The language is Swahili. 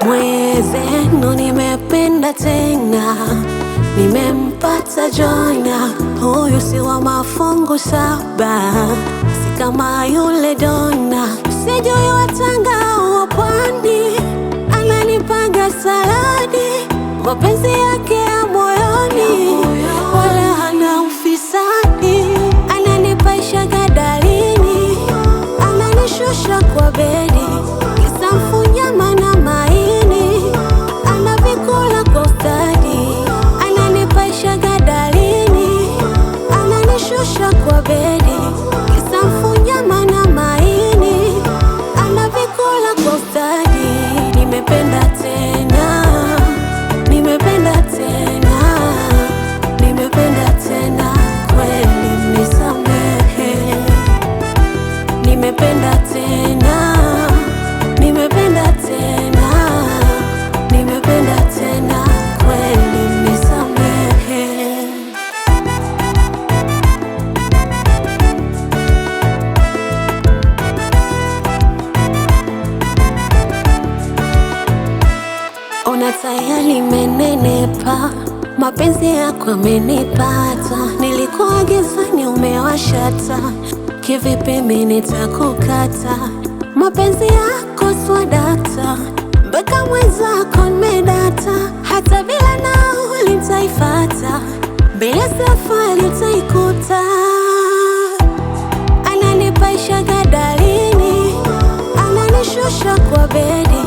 Mwezenu nimependa tena, nimempata Joina. Huyu si wa mafungu saba, si kama yule Dona. Sijui wa Tanga au wa Pwani, ananipanga saladi. Mapenzi yake ya moyoni, wala hana ufisadi. Ananipaisha gadalini, ananishusha kwa bedi. Kisamfu nyama na maini, anavikula kwa ustadi. Ananipaisha gadalini, ananishusha kwa bedi. Kisamfu nyama na maini, anavikula kwa ustadi. Nimependa tena, nimependa tena, nimependa tena kweli, nisamehe. Nimependa tena, nimependa tena, nimependa tena kweli, nisamehe. Ona tayari menenepa, mapenzi yako amenipata. Nilikuwa gizani umewashata, kivipi mimi nitakukata? Mapenzi yako swadata, mpaka mwenzako nimedata. Hata bila nauli nitaifata, bila safari utaikuta. Ananipaisha gadalini, ananishusha kwa bedi.